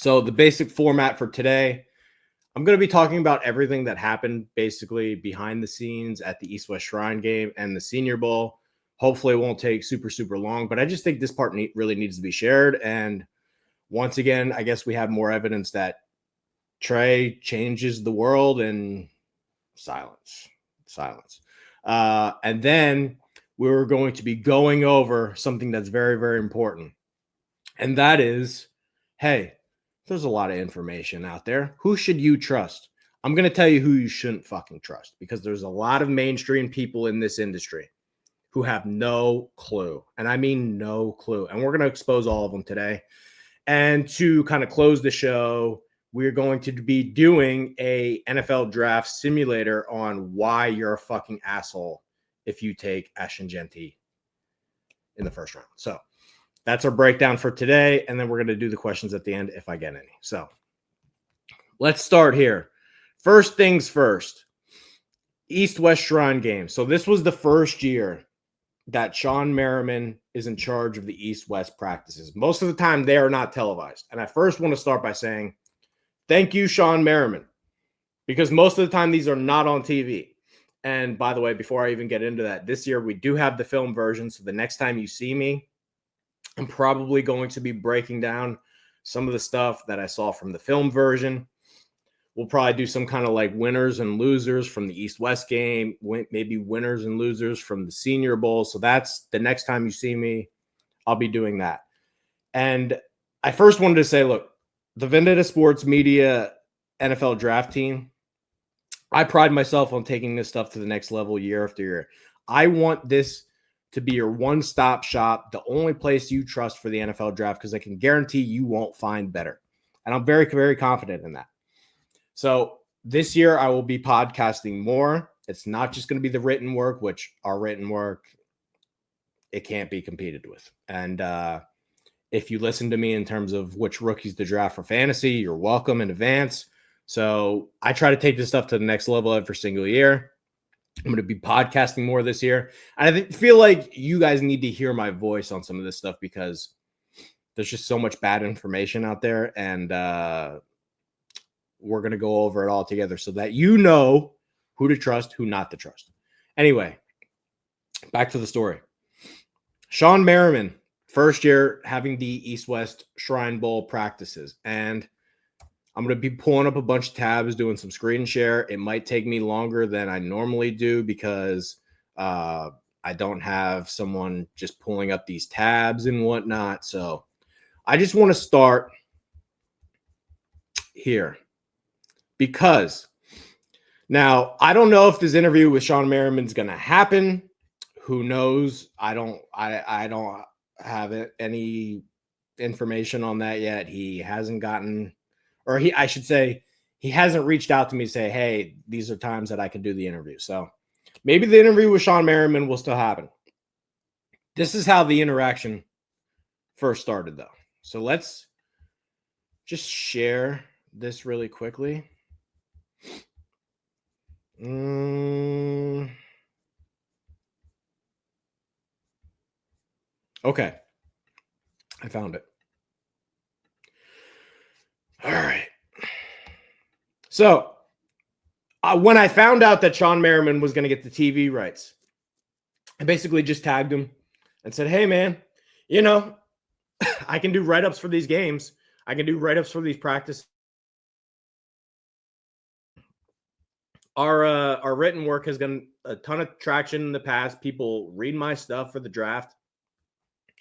So the basic format for today, I'm going to be talking about everything that happened basically behind the scenes at the East-West Shrine game and the Senior Bowl. Hopefully it won't take super long, but I just think this part really needs to be shared. And once again, I guess we have more evidence that Trey changes the world, and silence. And then we're going to be going over something that's very important. And that is, hey, there's a lot of information out there. Who should you trust? I'm going to tell you who you shouldn't fucking trust, because there's a lot of mainstream people in this industry who have no clue. And I mean no clue. And we're going to expose all of them today. And to kind of close the show, we're going to be doing a NFL draft simulator on why you're a fucking asshole if you take Ashton Genty in the first round. So that's our breakdown for today. And then we're going to do the questions at the end if I get any. So let's start here. First things first, East-West Shrine game. So this was the first year that Shawne Merriman is in charge of the East-West practices. Most of the time, they are not televised. And I first want to start by saying, thank you, Shawne Merriman, because most of the time, these are not on TV. And by the way, before I even get into that, this year, we do have the film version. So the next time you see me, I'm probably going to be breaking down some of the stuff that I saw from the film version. We'll probably do some kind of like winners and losers from the East-West game, maybe winners and losers from the Senior Bowl. So that's the next time you see me, I'll be doing that. And I first wanted to say, look, the Vendetta Sports Media NFL draft team, I pride myself on taking this stuff to the next level year after year. I want this to be your one-stop shop, the only place you trust for the NFL draft, because I can guarantee you won't find better. And I'm very confident in that. So this year I will be podcasting more. It's not just going to be the written work, which our written work, it can't be competed with. And if you listen to me in terms of which rookies to draft for fantasy, you're welcome in advance. So I try to take this stuff to the next level every single year. I'm going to be podcasting more this year. And I feel like you guys need to hear my voice on some of this stuff, because there's just so much bad information out there. And we're going to go over it all together so that you know who to trust, who not to trust. Anyway, back to the story. Shawne Merriman, first year having the East-West Shrine Bowl practices. And I'm going to be pulling up a bunch of tabs, doing some screen share. It might take me longer than I normally do because I don't have someone just pulling up these tabs and whatnot. So I just want to start here. Because now I don't know if this interview with Shawne Merriman is going to happen. Who knows? I don't have any information on that yet. He hasn't gotten, or I should say, he hasn't reached out to me to say, hey, these are times that I can do the interview. So maybe the interview with Shawne Merriman will still happen. This is how the interaction first started, though. So let's just share this really quickly. Okay. I found it. All right. So when I found out that Shawne Merriman was going to get the TV rights, I basically just tagged him and said, hey, man, you know, I can do write-ups for these games. I can do write-ups for these practices. Our written work has gotten a ton of traction in the past. People read my stuff for the draft.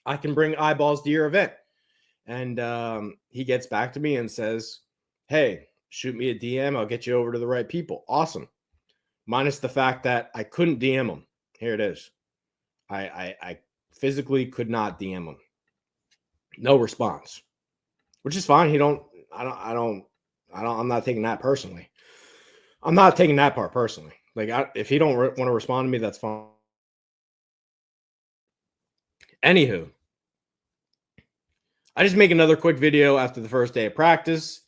I can bring eyeballs to your event. And he gets back to me and says, hey, shoot me a DM. I'll get you over to the right people. Awesome. Minus the fact that I couldn't DM him. Here it is. I physically could not DM him. No response, which is fine. I'm not taking that personally. I'm not taking that part personally. Like, if he don't want to respond to me, that's fine. Anywho, I just make another quick video after the first day of practice.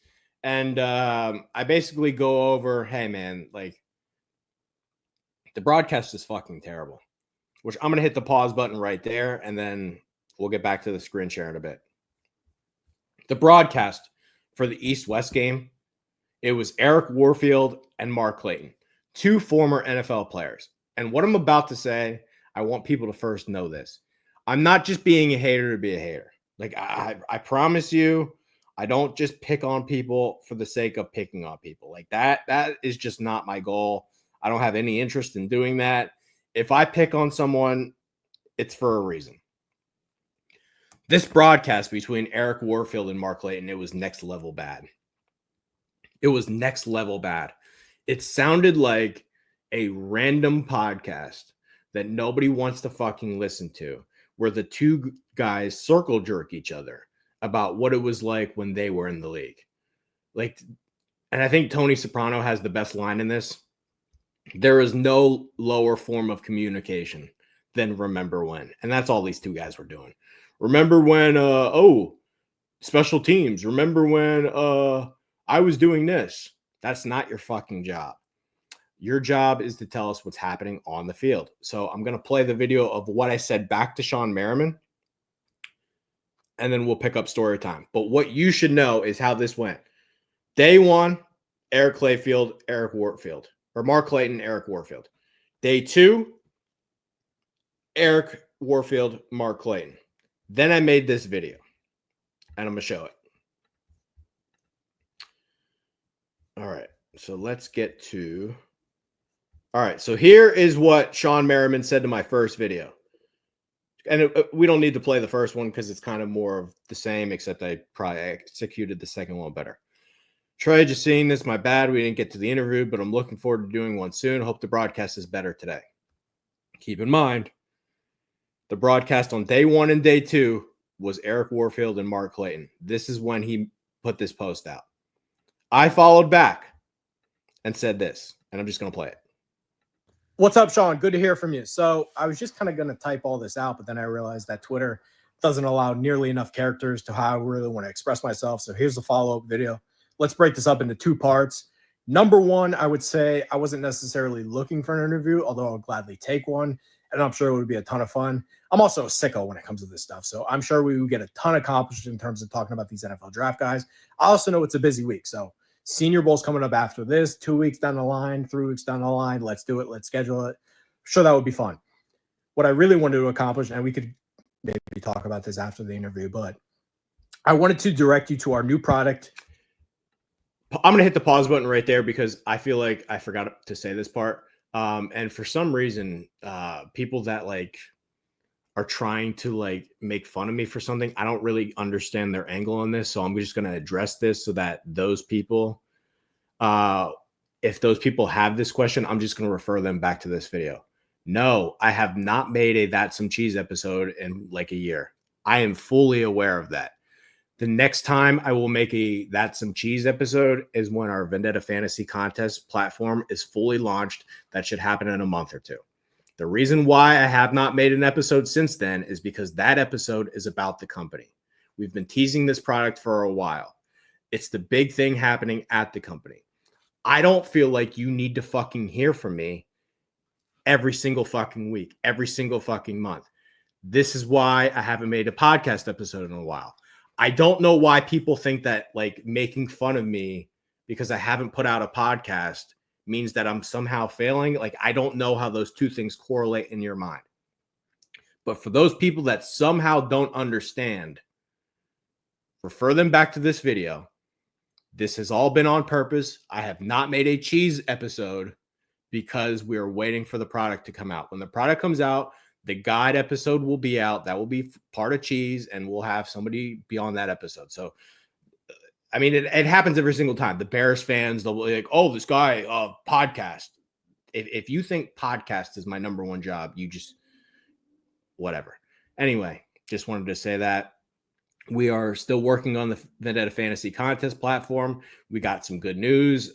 And I basically go over, hey, man, like, the broadcast is fucking terrible, which I'm going to hit the pause button right there. And then we'll get back to the screen share in a bit. The broadcast, for the East-West game, it was Eric Warfield and Mark Clayton, two former NFL players. And what I'm about to say, I want people to first know this. I'm not just being a hater to be a hater. Like, I promise you, I don't just pick on people for the sake of picking on people. Like, that is just not my goal. I don't have any interest in doing that. If I pick on someone, it's for a reason. This broadcast between Eric Warfield and Mark Clayton, it was next level bad. It was next level bad. It sounded like a random podcast that nobody wants to fucking listen to, where the two guys circle jerk each other about what it was like when they were in the league. Like, and I think Tony Soprano has the best line in this. There is no lower form of communication than remember when. And that's all these two guys were doing. Remember when, special teams. Remember when I was doing this. That's not your fucking job. Your job is to tell us what's happening on the field. So I'm going to play the video of what I said back to Shawne Merriman, and then we'll pick up story time. But what you should know is how this went. Day one, Eric Clayfield, Eric Warfield. Or Mark Clayton, Eric Warfield. Day two, Eric Warfield, Mark Clayton. Then I made this video, and I'm going to show it. All right, so let's get to... All right, so here is what Shawne Merriman said to my first video. And we don't need to play the first one because it's kind of more of the same, except I probably executed the second one better. Trey, just seeing this, my bad. We didn't get to the interview, but I'm looking forward to doing one soon. Hope the broadcast is better today. Keep in mind, the broadcast on day one and day two was Eric Warfield and Mark Clayton. This is when he put this post out. I followed back and said this, and I'm just going to play it. What's up, Shawne? Good to hear from you. So I was just kind of going to type all this out, but then I realized that Twitter doesn't allow nearly enough characters to how I really want to express myself. So here's the follow-up video. Let's break this up into two parts. Number one, I would say I wasn't necessarily looking for an interview, although I would gladly take one, and I'm sure it would be a ton of fun. I'm also a sicko when it comes to this stuff, so I'm sure we would get a ton accomplished in terms of talking about these NFL draft guys. I also know it's a busy week, so Senior Bowl's coming up after this, 2 weeks down the line, 3 weeks down the line. Let's do it. Let's schedule it. I'm sure that would be fun. What I really wanted to accomplish, and we could maybe talk about this after the interview, but I wanted to direct you to our new product. I'm going to hit the pause button right there because I feel like I forgot to say this part. And for some reason, people that like are trying to like make fun of me for something, I don't really understand their angle on this. So I'm just going to address this so that those people, if those people have this question, I'm just going to refer them back to this video. No, I have not made a That's Some Cheese episode in like a year. I am fully aware of that. The next time I will make a That's Some Cheese episode is when our Vendetta Fantasy Contest platform is fully launched. That should happen in a month or two. The reason why I have not made an episode since then is because that episode is about the company. We've been teasing this product for a while. It's the big thing happening at the company. I don't feel like you need to fucking hear from me every single fucking week, every single fucking month. This is why I haven't made a podcast episode in a while. I don't know why people think that like making fun of me because I haven't put out a podcast means that I'm somehow failing. Like, I don't know how those two things correlate in your mind. But for those people that somehow don't understand, refer them back to this video. This has all been on purpose. I have not made a cheese episode because we are waiting for the product to come out. When the product comes out, the guide episode will be out. That will be part of cheese, and we'll have somebody be on that episode. So, I mean, it happens every single time. The Bears fans, they'll be like, oh, this guy, podcast. If you think podcast is my number one job, you just, whatever. Anyway, just wanted to say that. We are still working on the Vendetta Fantasy Contest platform. We got some good news.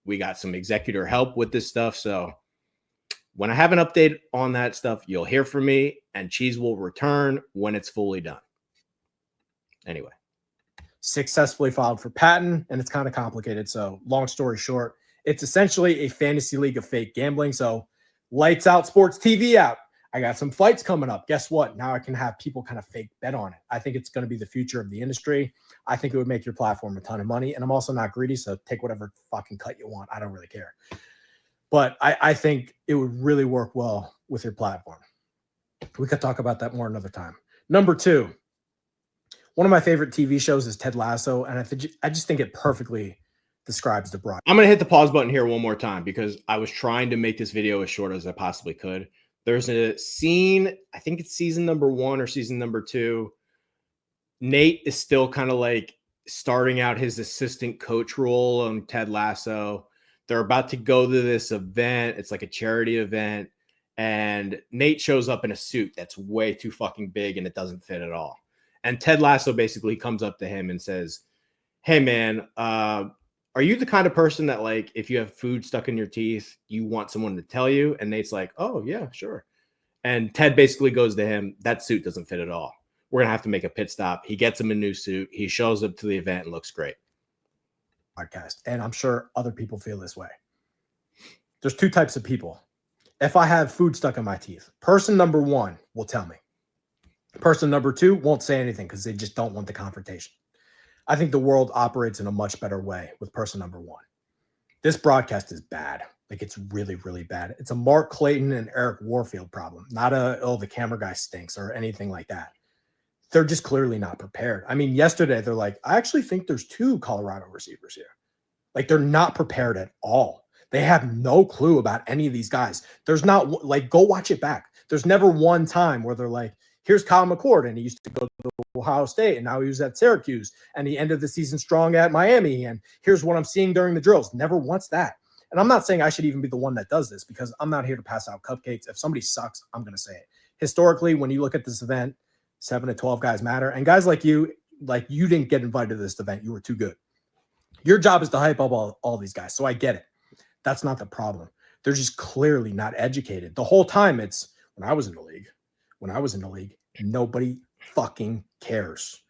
We got some executor help with this stuff. So when I have an update on that stuff, you'll hear from me, and cheese will return when it's fully done. Anyway. Successfully filed for patent, and it's kind of complicated. So long story short, it's essentially a fantasy league of fake gambling. So lights out, sports TV out. I got some fights coming up. Guess what? Now I can have people kind of fake bet on it. I think it's going to be the future of the industry. I think it would make your platform a ton of money. And I'm also not greedy, so take whatever fucking cut you want. I don't really care. But I think it would really work well with your platform. We could talk about that more another time. Number 2, one of my favorite TV shows is Ted Lasso, and I just think it perfectly describes the broad. I'm going to hit the pause button here one more time because I was trying to make this video as short as I possibly could. There's a scene, I think it's season number 1 or season number 2. Nate is still kind of like starting out his assistant coach role on Ted Lasso. They're about to go to this event. It's like a charity event. And Nate shows up in a suit that's way too fucking big and it doesn't fit at all. And Ted Lasso basically comes up to him and says, hey, man, are you the kind of person that, like, if you have food stuck in your teeth, you want someone to tell you? And Nate's like, oh, yeah, sure. And Ted basically goes to him, that suit doesn't fit at all. We're going to have to make a pit stop. He gets him a new suit. He shows up to the event and looks great. Podcast. And I'm sure other people feel this way. There's 2 types of people. If I have food stuck in my teeth, person number 1 will tell me. Person number 2 won't say anything because they just don't want the confrontation. I think the world operates in a much better way with person number 1. This broadcast is bad. Like, it's really, really bad. It's a Mark Clayton and Eric Warfield problem, not the camera guy stinks or anything like that. They're just clearly not prepared. I mean, yesterday they're like, I actually think there's 2 Colorado receivers here. Like, they're not prepared at all. They have no clue about any of these guys. There's not, like, go watch it back. There's never one time where they're like, here's Kyle McCord, and he used to go to Ohio State, and now he was at Syracuse, and he ended the season strong at Miami, and here's what I'm seeing during the drills. Never once that. And I'm not saying I should even be the one that does this because I'm not here to pass out cupcakes. If somebody sucks, I'm going to say it. Historically, when you look at this event, 7 to 12 guys matter. And guys like you didn't get invited to this event. You were too good. Your job is to hype up all these guys. So I get it. That's not the problem. They're just clearly not educated. The whole time it's when I was in the league, nobody fucking cares.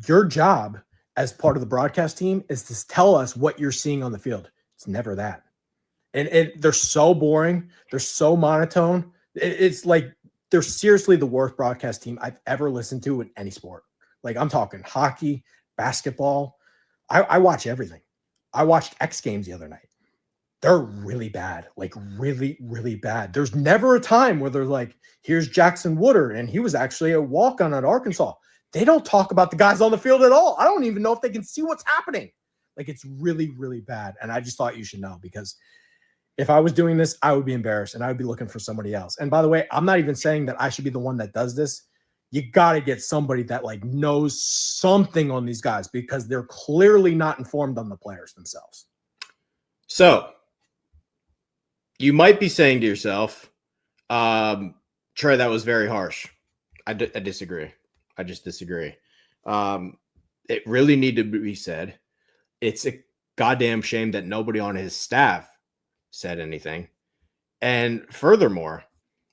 Your job as part of the broadcast team is to tell us what you're seeing on the field. It's never that. And they're so boring. They're so monotone. It's like they're seriously the worst broadcast team I've ever listened to in any sport. Like, I'm talking hockey, basketball. I watch everything. I watched X Games the other night. They're really bad, like really, really bad. There's never a time where they're like, here's Jackson Woodard, and he was actually a walk-on at Arkansas. They don't talk about the guys on the field at all. I don't even know if they can see what's happening. Like, it's really, really bad. And I just thought you should know, because if I was doing this, I would be embarrassed and I would be looking for somebody else. And by the way, I'm not even saying that I should be the one that does this. You got to get somebody that, like, knows something on these guys, because they're clearly not informed on the players themselves. So you might be saying to yourself, Trey, that was very harsh. I disagree. I just disagree. It really needed to be said. It's a goddamn shame that nobody on his staff said anything. And furthermore,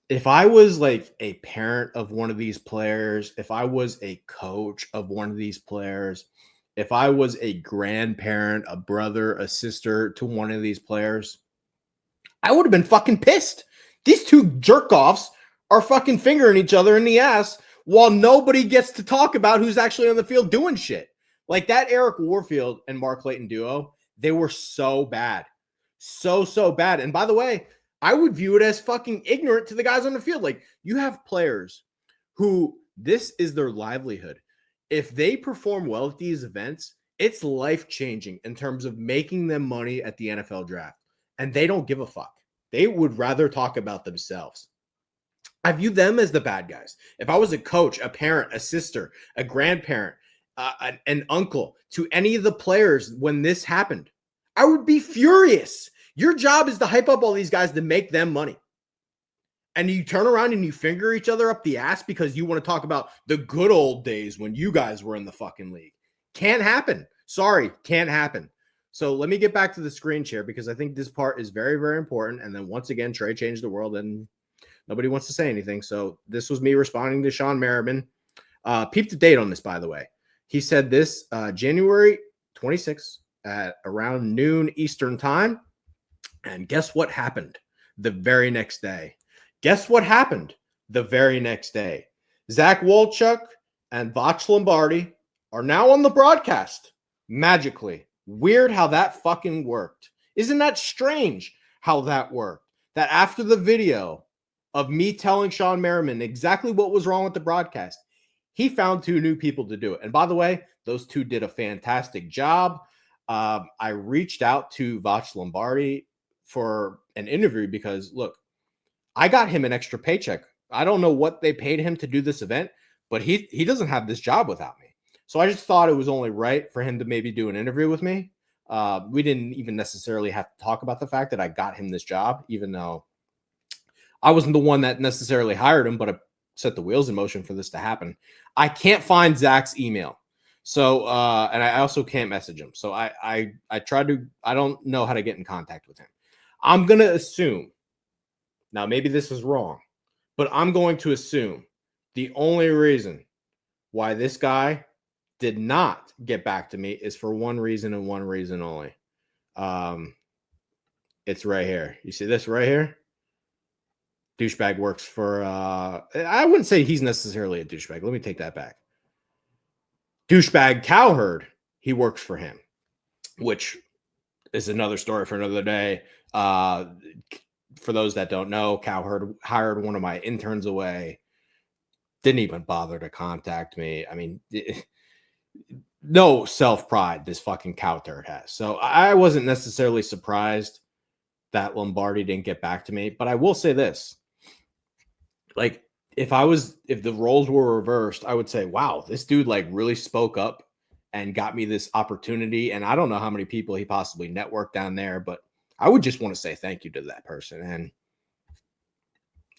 if I was like a parent of one of these players, if I was a coach of one of these players, if I was a grandparent, a brother, a sister to one of these players, I would have been fucking pissed. These 2 jerk-offs are fucking fingering each other in the ass while nobody gets to talk about who's actually on the field doing shit. Like that Eric Warfield and Mark Clayton duo, they were so bad. So bad. And by the way, I would view it as fucking ignorant to the guys on the field. Like, you have players who this is their livelihood. If they perform well at these events, it's life-changing in terms of making them money at the NFL draft. And they don't give a fuck. They would rather talk about themselves. I view them as the bad guys. If I was a coach, a parent, a sister, a grandparent, an uncle to any of the players when this happened, I would be furious. Your job is to hype up all these guys to make them money. And you turn around and you finger each other up the ass because you want to talk about the good old days when you guys were in the fucking league. Can't happen. Sorry, can't happen. So let me get back to the screen share, because I think this part is very, very important. And then once again, Trey changed the world and nobody wants to say anything. So this was me responding to Shawne Merriman. Peep the date on this, by the way. He said this January 26th at around noon Eastern time. And guess what happened the very next day? Guess what happened? the very next day. Zach Wolchuk and Voch Lombardi are now on the broadcast magically. Weird how that fucking worked. Isn't that strange how that worked? That after the video of me telling Shawne Merriman exactly what was wrong with the broadcast, he found 2 new people to do it. And by the way, those 2 did a fantastic job. I reached out to Voch Lombardi for an interview because, look, I got him an extra paycheck. I don't know what they paid him to do this event, but he doesn't have this job without me. So I just thought it was only right for him to maybe do an interview with me. We didn't even necessarily have to talk about the fact that I got him this job, even though I wasn't the one that necessarily hired him, but I set the wheels in motion for this to happen. I can't find Zach's email. So, and I also can't message him. So I tried to, I don't know how to get in contact with him. I'm going to assume, now maybe this is wrong, but I'm going to assume the only reason why this guy did not get back to me is for one reason and one reason only. It's right here. You see this right here? Douchebag works for, I wouldn't say he's necessarily a douchebag. Let me take that back. Douchebag Cowherd, he works for him, which is another story for another day. For those that don't know, Cowherd hired one of my interns away. Didn't even bother to contact me. I mean, no self-pride this fucking cow turd has. So I wasn't necessarily surprised that Lombardi didn't get back to me. But I will say this. Like, if the roles were reversed, I would say, wow, this dude like really spoke up and got me this opportunity. And I don't know how many people he possibly networked down there, but I would just want to say thank you to that person. And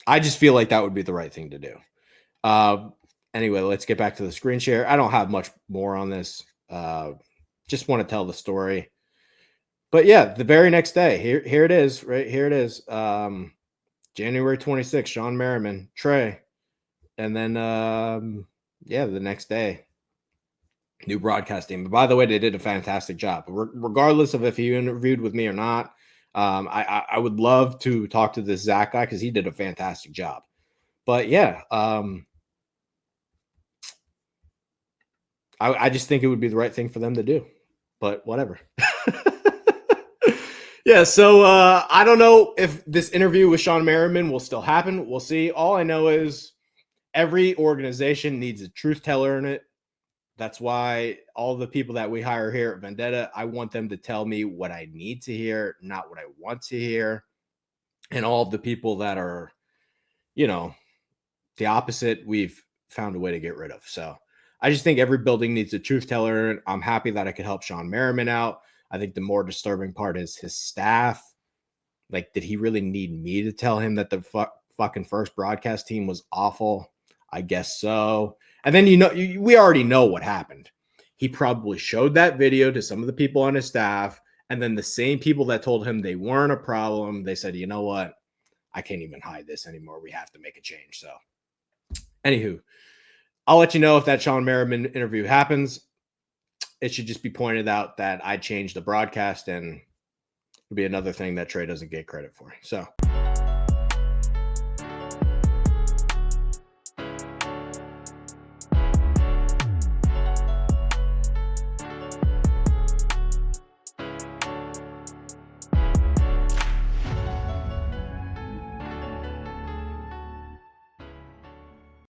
I just feel like that would be the right thing to do. Anyway, let's get back to the screen share. I don't have much more on this. Just want to tell the story. But yeah, the very next day, here it is, right here it is. January 26th, Shawne Merriman, Trey. And then, yeah, the next day, new broadcast team. But by the way, they did a fantastic job. Regardless of if he interviewed with me or not, I would love to talk to this Zach guy because he did a fantastic job. But yeah, I just think it would be the right thing for them to do. But whatever. Yeah, so I don't know if this interview with Shawne Merriman will still happen. We'll see. All I know is every organization needs a truth teller in it. That's why all the people that we hire here at Vendetta, I want them to tell me what I need to hear, not what I want to hear. And all of the people that are, you know, the opposite, we've found a way to get rid of. So I just think every building needs a truth teller. And I'm happy that I could help Shawne Merriman out. I think the more disturbing part is his staff. Like, did he really need me to tell him that the fucking first broadcast team was awful? I guess so. And then, we already know what happened. He probably showed that video to some of the people on his staff. And then the same people that told him they weren't a problem, they said, you know what? I can't even hide this anymore. We have to make a change. So, anywho, I'll let you know if that Shawne Merriman interview happens. It should just be pointed out that I changed the broadcast, and it'll be another thing that Trey doesn't get credit for. So